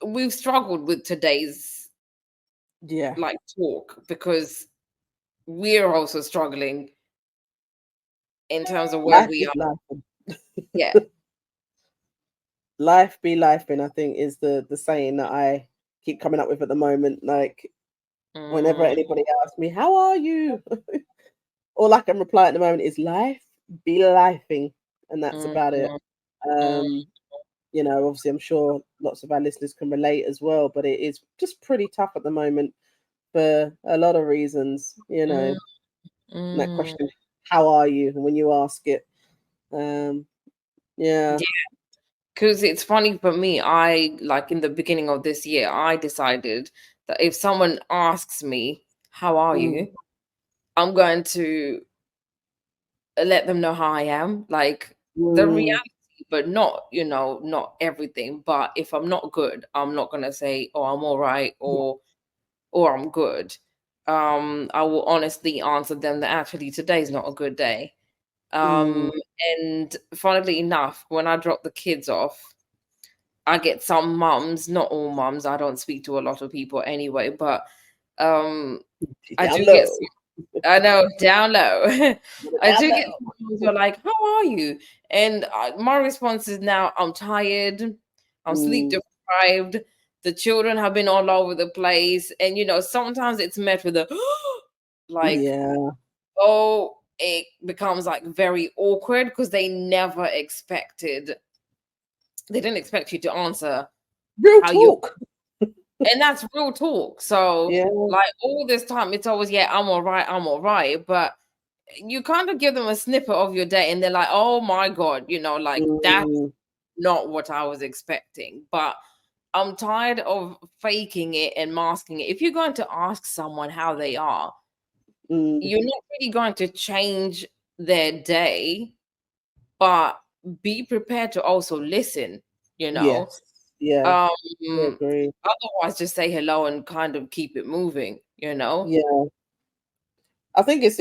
we've struggled with today's Yeah. like talk because we're also struggling in terms of where Life we is are. life. Yeah. Life be life, and I think is the saying that I keep coming up with at the moment. Like whenever Mm, anybody asks me, "How are you?" all I can reply at the moment is "Life be lifing," and that's mm, about it. mm, mm. Um, Obviously, I'm sure lots of our listeners can relate as well, but it is just pretty tough at the moment for a lot of reasons. Mm, And that mm. question, "How are you?" and when you ask it, um, yeah, Yeah, because it's funny for me. I like in the beginning of this year, I decided that if someone asks me, "How are mm, you?" I'm going to let them know how I am. Like the mm, reality, but not, not everything. But if I'm not good, I'm not gonna say, "Oh, I'm all right," yeah, or "I'm good." I will honestly answer them that actually today's not a good day. mm, Um, and funnily enough, when I drop the kids off, I get some mums, not all mums. I don't speak to a lot of people anyway, but um, I down do get low, some. I know, down low. I down do get low. some mums who are like, "How are you?" And my response is now, "I'm tired. I'm sleep Mm, deprived. The children have been all over the place." And sometimes it's met with a like, yeah, oh, it becomes like very awkward because they didn't expect you to answer real how you talk. and that's real talk. So Yeah, like all this time it's always, yeah, I'm all right, but you kind of give them a snippet of your day and they're like, oh my god, like that's mm, not what I was expecting. But I'm tired of faking it and masking it. If you're going to ask someone how they are, mm, you're not really going to change their day, but be prepared to also listen, you know. yes, yeah, Um I agree. Otherwise just say hello and kind of keep it moving. Yeah, I think it's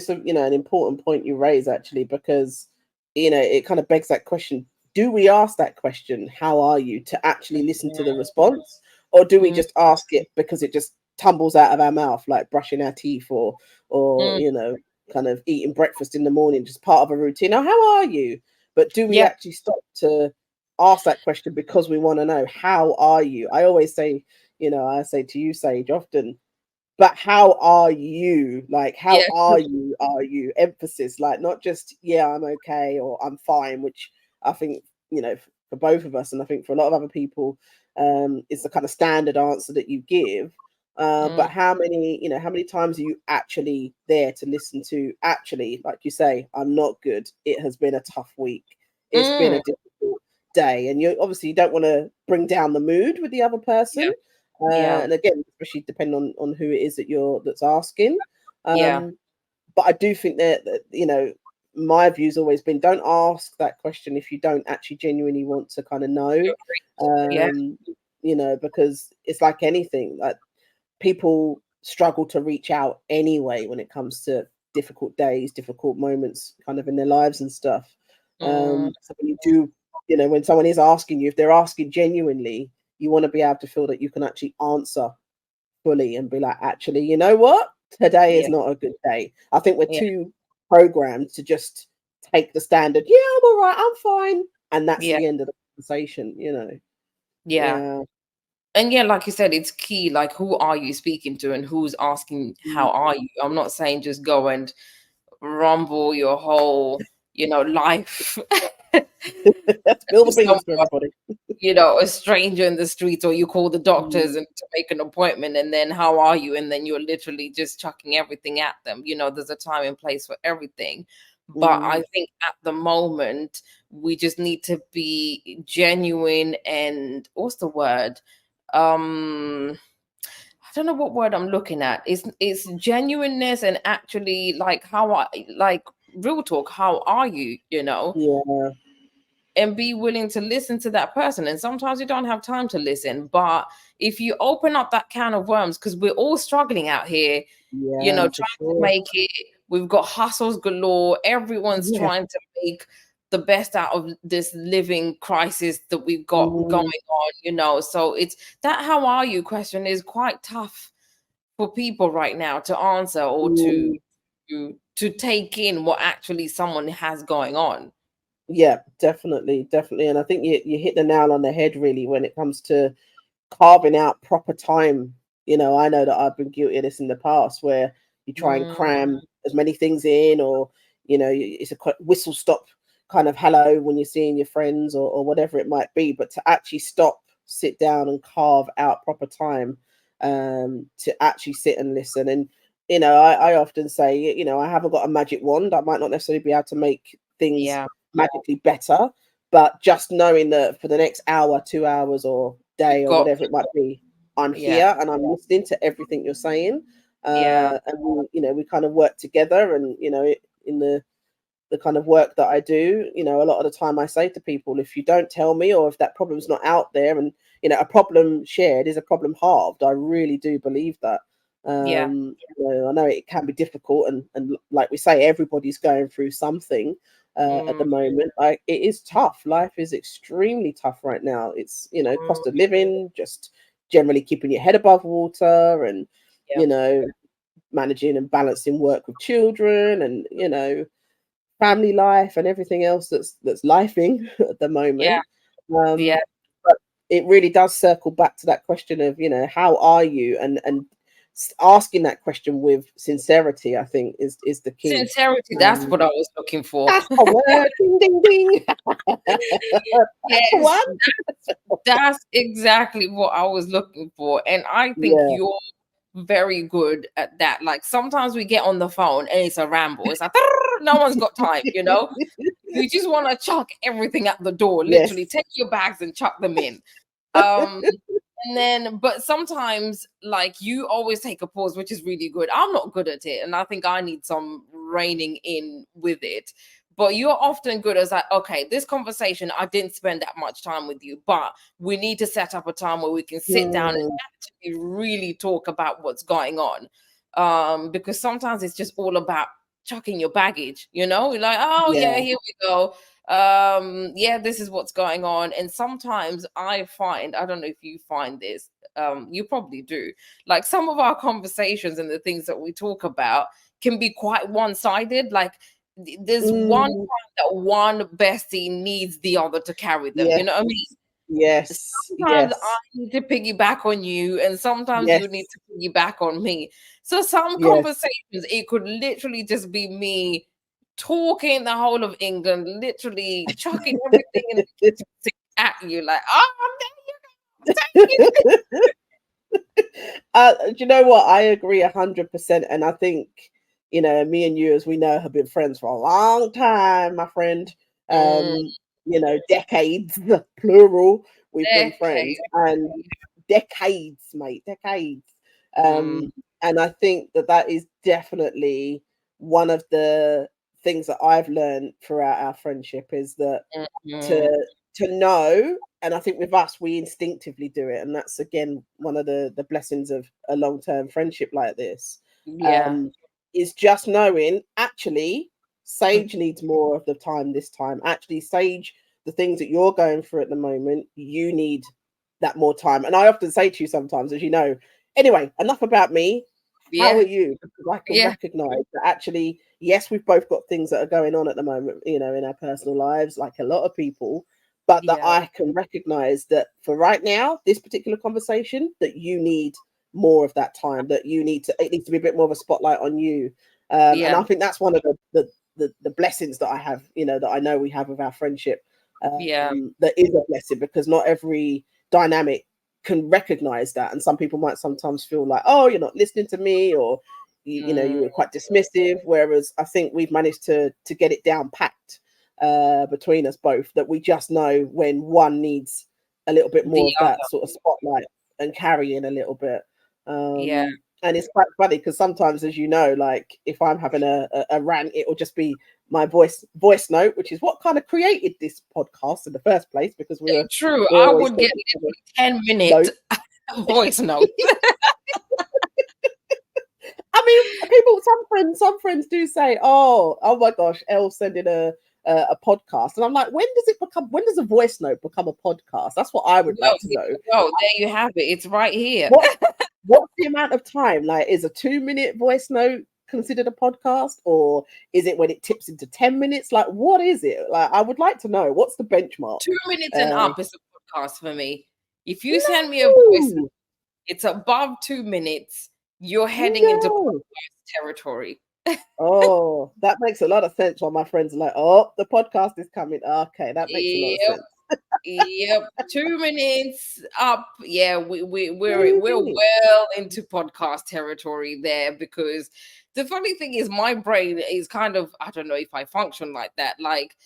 a an important point you raise actually because it kind of begs that question. Do we ask that question, "How are you?" to actually listen to the response, or do we Mm, just ask it because it just tumbles out of our mouth like brushing our teeth or mm, kind of eating breakfast in the morning, just part of a routine? Oh, how are you? But do we yeah, actually stop to ask that question because we want to know how are you? I always say, I say to you, Sage, often, but how are you? Like, how yeah. are you? Are you? Emphasis, like, not just, yeah, I'm okay or I'm fine, which I think, for both of us, and I think for a lot of other people, is the kind of standard answer that you give. Mm, But how many times are you actually there to listen to, actually, like you say, I'm not good. It has been a tough week. It's been mm, a difficult day. And you don't want to bring down the mood with the other yeah, person, yeah, and again, especially depending on who it is that's asking. yeah. Um, but I do think that my view's always been, don't ask that question if you don't actually genuinely want to kind of know. Yeah. Um, because it's like anything, like people struggle to reach out anyway when it comes to difficult days, difficult moments kind of in their lives and stuff. Mm, So when you do, when someone is asking you, if they're asking genuinely, you want to be able to feel that you can actually answer fully and be like, actually, you know what? Today is yeah, not a good day. I think we're yeah, too programmed to just take the standard, yeah, I'm all right, I'm fine. And that's yeah, the end of the conversation. yeah. Yeah. And yeah, like you said, it's key. Like, who are you speaking to, and who's asking, "How Mm. are you?" I'm not saying just go and rumble your whole, life Spill to the beans for someone, everybody. a stranger in the streets, or you call the doctors Mm, and to make an appointment, and then how are you? And then you're literally just chucking everything at them. There's a time and place for everything. But mm, I think at the moment, we just need to be genuine and what's the word? I don't know what word I'm looking at. It's genuineness and actually like like real talk, how are you, yeah. and be willing to listen to that person. And sometimes you don't have time to listen, but if you open up that can of worms, because we're all struggling out here, Yeah, trying for to sure. make it, we've got hustles galore, everyone's Yeah. trying to make the best out of this living crisis that we've got going on, so it's that how are you question is quite tough for people right now to answer or to take in what actually someone has going on. Yeah, definitely. And I think you hit the nail on the head really when it comes to carving out proper time. I know that I've been guilty of this in the past where you try and cram as many things in, or it's a whistle stop kind of hello when you're seeing your friends or whatever it might be, but to actually stop, sit down and carve out proper time to actually sit and listen. And I often say, I haven't got a magic wand. I might not necessarily be able to make things magically better, but just knowing that for the next hour, 2 hours or day or whatever it might be, I'm here and I'm listening to everything you're saying. And we kind of work together, and in the kind of work that I do, a lot of the time I say to people, if you don't tell me, or if that problem's not out there, and a problem shared is a problem halved. I really do believe that. I know it can be difficult, and like we say, everybody's going through something at the moment. Like, it is tough. Life is extremely tough right now. It's cost of living, just generally keeping your head above water, and managing and balancing work with children, and family life and everything else that's lifing at the moment. But it really does circle back to that question of how are you, and asking that question with sincerity, I think is the key. Sincerity, that's what I was looking for. That's the word. Ding ding ding. Yes, that's exactly what I was looking for, and I think you're very good at that. Like, sometimes we get on the phone and it's a ramble. It's like no one's got time. You just want to chuck everything at the door. Literally, take your bags and chuck them in. And then, but sometimes, like, you always take a pause, which is really good. I'm not good at it, and I think I need some reining in with it. But you're often good as like, okay, this conversation, I didn't spend that much time with you, but we need to set up a time where we can sit down and actually really talk about what's going on. Because sometimes it's just all about chucking your baggage, you're like, oh yeah, here we go. This is what's going on. And sometimes I find, I don't know if you find this, you probably do, like, some of our conversations and the things that we talk about can be quite one-sided. Like, there's one time that one bestie needs the other to carry them. You know what I mean? Yes. Sometimes I need to piggyback on you, and sometimes you need to piggyback on me. So some conversations, it could literally just be me talking the whole of England, literally chucking everything at you, like, oh, there you go. Do you know what? I agree 100%, and I think me and you, as we know, have been friends for a long time, my friend. Decades, plural. We've been friends, and decades, mate, decades. And I think that is definitely one of the things that I've learned throughout our friendship, is that to know, and I think with us, we instinctively do it, and that's again one of the blessings of a long-term friendship like this. Is just knowing, actually, Sage needs more of the time this time. Actually, Sage, the things that you're going through at the moment, you need that more time. And I often say to you sometimes, as you know, anyway, enough about me. How are you? Because I can recognize that actually, yes, we've both got things that are going on at the moment, in our personal lives, like a lot of people, but that I can recognize that for right now, this particular conversation, that you need more of that time, that it needs to be a bit more of a spotlight on you. And I think that's one of the blessings that I have, that I know we have with our friendship. That is a blessing, because not every dynamic can recognize that, and some people might sometimes feel like, oh, you're not listening to me, or you were quite dismissive, whereas I think we've managed to get it down packed between us both, that we just know when one needs a little bit more of that sort of spotlight and carrying a little bit. And it's quite funny because sometimes, as you know, like if I'm having a rant, it will just be my voice note, which is what kind of created this podcast in the first place, because we're true. I would get 10-minute voice note. I mean, some friends do say, oh my gosh, Elle sending a a podcast, and I'm like, when does a voice note become a podcast? That's what I would like to know. Oh, there you have it. It's right here. What's the amount of time? Like, is a 2-minute voice note considered a podcast, or is it when it tips into 10 minutes? Like, what is it? Like, I would like to know what's the benchmark. 2 minutes and up is a podcast for me. If you send me a voice note, it's above 2 minutes, you're heading into podcast territory. Oh, that makes a lot of sense. While my friends are like, "Oh, the podcast is coming." Okay, that makes a lot of sense. Yep, 2 minutes up. Yeah, we're well into podcast territory there, because the funny thing is my brain is kind of, I don't know if I function like that. Like,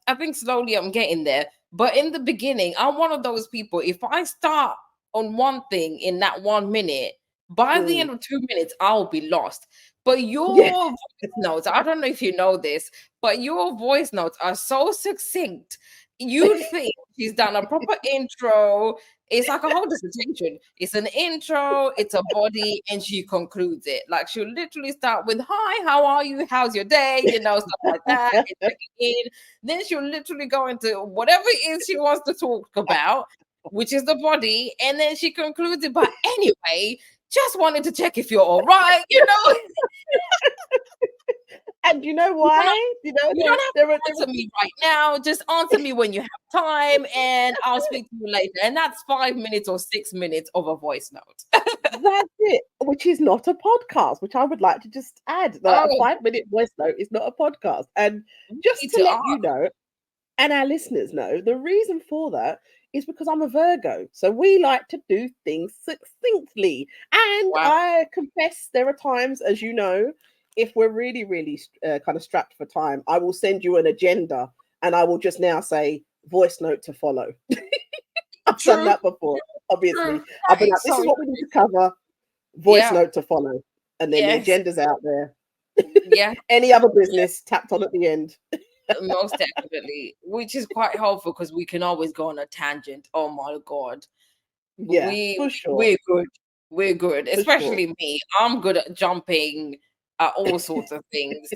I think slowly I'm getting there. But in the beginning, I'm one of those people. If I start on one thing in that 1 minute, by the end of 2 minutes, I'll be lost. But your voice notes, I don't know if you know this, but your voice notes are so succinct. You'd think she's done a proper intro. It's like a whole dissertation. It's an intro, it's a body, and she concludes it. Like, she'll literally start with, "Hi, how are you? How's your day?" Stuff like that. And checking in. Then she'll literally go into whatever it is she wants to talk about, which is the body. And then she concludes it by, "Anyway, just wanted to check if you're all right," And you know why? You don't have to answer me right now. Just answer me when you have time, and I'll speak to you later. And that's 5 minutes or 6 minutes of a voice note. That's it, which is not a podcast, which I would like to just add. That a 5-minute voice note is not a podcast. And just to let you know, and our listeners know, the reason for that is because I'm a Virgo. So we like to do things succinctly. And I confess, there are times, as you know, if we're really, really kind of strapped for time, I will send you an agenda, and I will just now say voice note to follow. I've done that before, obviously. I'll be like, this is what we need to cover, voice note to follow. And then the agenda's out there. Any other business tapped on at the end. Most definitely, which is quite helpful because we can always go on a tangent. Oh my God. Yeah, for sure. We're good. Especially me. I'm good at jumping at all sorts of things.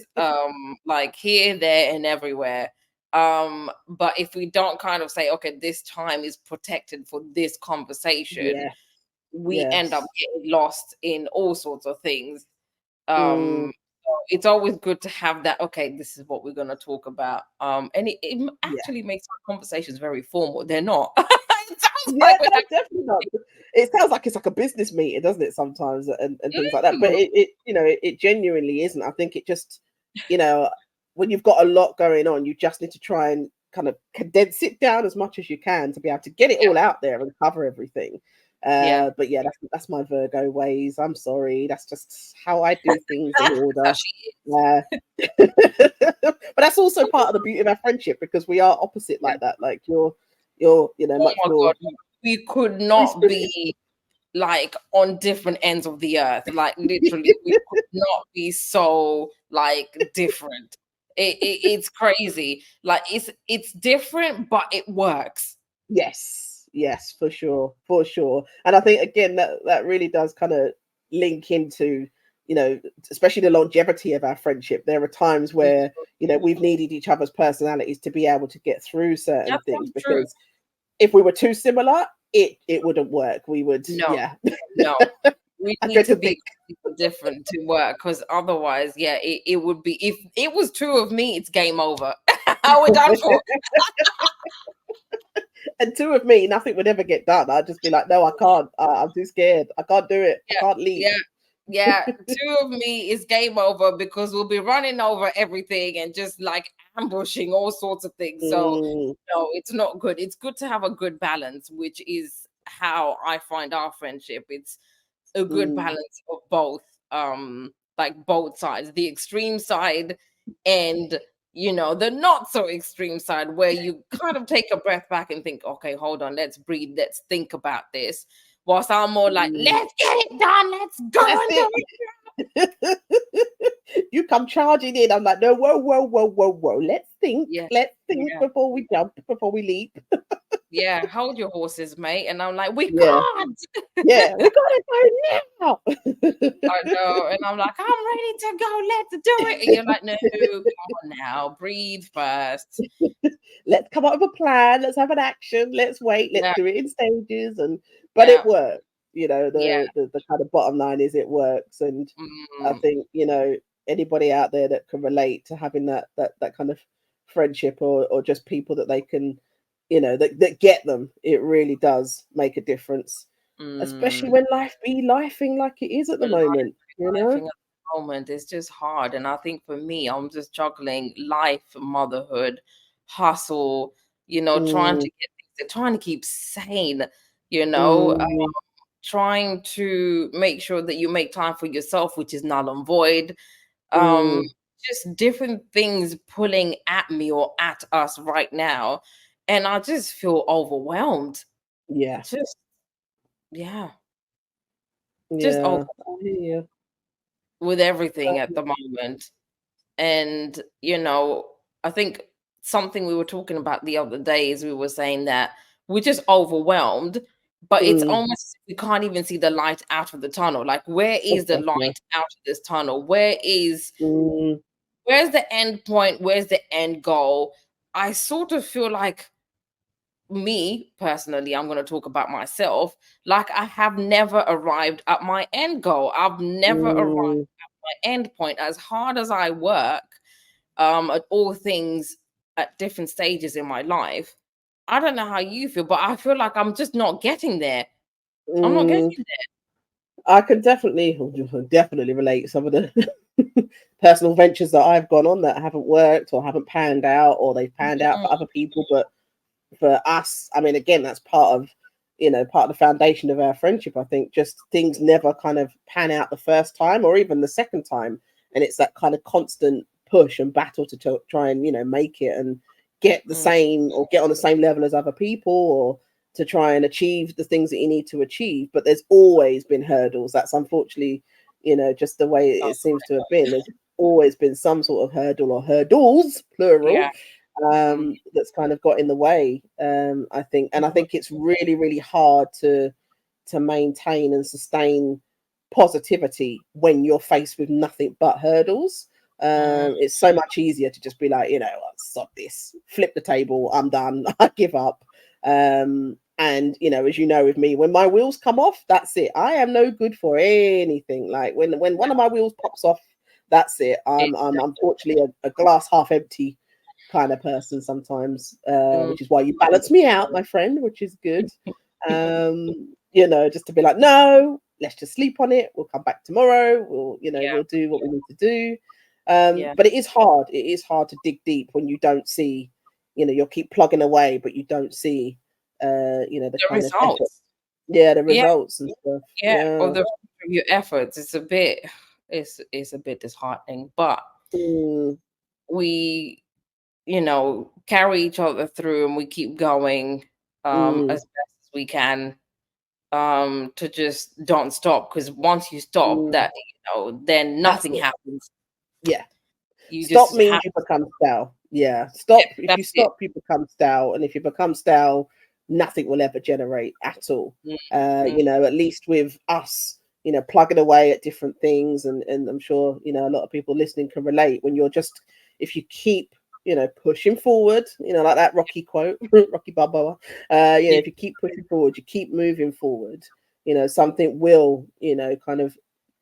Like here, there, and everywhere. But if we don't kind of say, okay, this time is protected for this conversation, we end up getting lost in all sorts of things. It's always good to have that. Okay, this is what we're going to talk about. And it actually makes our conversations very formal. They're not. Definitely not. It sounds like it's like a business meeting, doesn't it? Sometimes and things like that. But it genuinely isn't. I think it just, when you've got a lot going on, you just need to try and kind of condense it down as much as you can to be able to get it all out there and cover everything. But that's my Virgo ways. I'm sorry, that's just how I do things in order. But that's also part of the beauty of our friendship, because we are opposite like that. Like you're much more. God. We could not be like on different ends of the earth. Like literally, we could not be so like different. It's crazy. Like it's different, but it works. Yes, for sure. And I think again that really does kind of link into, especially the longevity of our friendship. There are times where, we've needed each other's personalities to be able to get through certain things, because if we were too similar, it wouldn't work. We would no. We need to be different to work, because otherwise, it would be, if it was two of me, it's game over. We're done for. And two of me, nothing would ever get done. I'd just be like, no, I can't. I'm too scared. I can't do it. I can't leave. Two of me is game over, because we'll be running over everything and just like ambushing all sorts of things. So no, it's not good. It's good to have a good balance, which is how I find our friendship. It's a good balance of both, like both sides, the extreme side and the not so extreme side, where you kind of take a breath back and think, okay, hold on, let's breathe, let's think about this. Whilst I'm more like, let's get it done, let's go. You come charging in. I'm like, no, whoa. Let's think. Let's think before we jump, before we leap. Yeah, hold your horses, mate. And I'm like, we Yeah. can't. Yeah, we gotta go now. I know. And I'm like, I'm ready to go. Let's do it. And you're like, no, come on now. Breathe first. Let's come up with a plan. Let's have an action. Let's wait. Let's Yeah. do it in stages. But Yeah. it works. You know, Yeah. the kind of bottom line is it works. And I think, you know, anybody out there that can relate to having that kind of friendship or just people that they can, you know, that get them, it really does make a difference. Especially when life be lifing like it is at the moment. You know? At the moment, it's just hard. And I think for me, I'm just juggling life, motherhood, hustle, you know, trying to get things, trying to keep sane, you know, trying to make sure that you make time for yourself, which is null and void. Just different things pulling at me or at us right now. And I just feel overwhelmed. Yeah. Just, yeah. Just Yeah. with everything at the moment. And, you know, I think something we were talking about the other day is we were saying that we're just overwhelmed, but it's almost we can't even see the light out of the tunnel. Like, where is the light out of this tunnel? Where's the end point? Where's the end goal? I sort of feel like, me personally, I'm going to talk about myself, like I have never arrived at my end goal. I've never arrived at my end point. As hard as I work at all things at different stages in my life, I don't know how you feel, but I feel like I'm just not getting there. I'm not getting there. I can definitely relate some of the personal ventures that I've gone on that haven't worked or haven't panned out, or they've panned out for other people, but for us, I mean, again, that's part of the foundation of our friendship. I think just things never kind of pan out the first time or even the second time, and it's that kind of constant push and battle to try and make it and get the same or get on the same level as other people, or to try and achieve the things that you need to achieve. But there's always been hurdles. That's unfortunately just the way it seems to have been. There's always been some sort of hurdle or hurdles, plural, that's kind of got in the way. I think it's really, really hard to maintain and sustain positivity when you're faced with nothing but hurdles. It's so much easier to just be like, stop this, flip the table, I'm done, I give up. And as with me, when my wheels come off, that's it. I am no good for anything. Like when one of my wheels pops off, that's it. I'm unfortunately a glass half empty kind of person sometimes, which is why you balance me out, my friend, which is good. Just to be like, no, let's just sleep on it. We'll come back tomorrow. We'll do what we need to do. But it is hard. It is hard to dig deep when you don't see, you'll keep plugging away, but you don't see, the kind results. of effort. Yeah, the results and stuff. Or the your efforts. It's a bit disheartening, but we carry each other through, and we keep going as best as we can, to just don't stop, because once you stop, that then nothing happens. Stop means you become stale. Stop. If you stop, you become stale, and if you become stale, nothing will ever generate at all. At least with us, plugging away at different things, and I'm sure a lot of people listening can relate. When you're just, if you keep pushing forward, like that Rocky quote, Rocky Balboa, if you keep pushing forward, you keep moving forward, something will kind of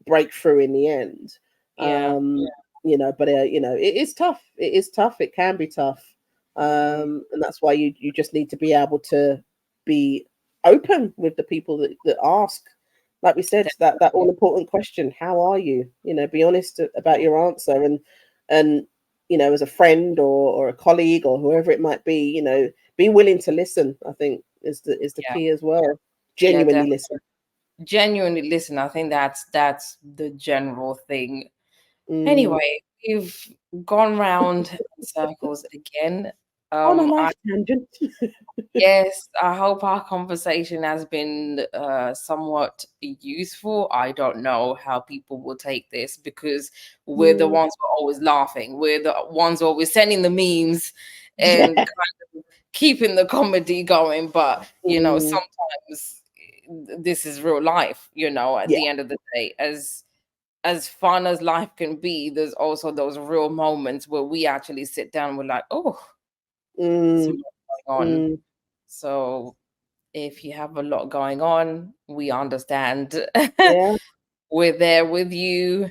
break through in the end. But it is tough. It is tough. It can be tough. And that's why you just need to be able to be open with the people that ask, like we said, that all important question, how are you? Be honest about your answer, and as a friend or a colleague or whoever it might be, be willing to listen, I think is the key as well. Genuinely listen. Genuinely listen. I think that's the general thing. Anyway, we've gone round in circles again. On a life tangent. Yes, I hope our conversation has been somewhat useful. I don't know how people will take this, because we're the ones who are always laughing. We're the ones always sending the memes and kind of keeping the comedy going. But you know, sometimes this is real life, you know, at the end of the day. As fun as life can be, there's also those real moments where we actually sit down and we're like, oh, there's a lot going on. So if you have a lot going on, we understand. Yeah. We're there with you.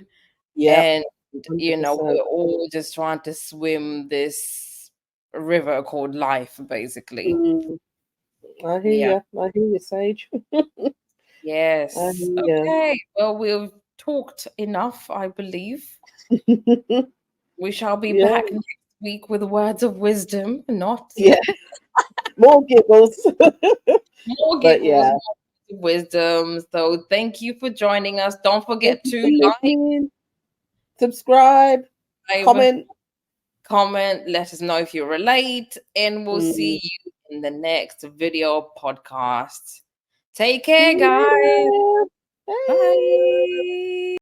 Yeah. And you know, we're all just trying to swim this river called life, basically. I hear you. I hear you, Sage. Yes. Okay. Well, we've talked enough, I believe. We shall be back next week with words of wisdom, not more giggles. more giggles, more wisdom. So thank you for joining us. Don't forget to like, subscribe, comment. Let us know if you relate, and we'll see you in the next video podcast. Take care, guys. Bye. Bye.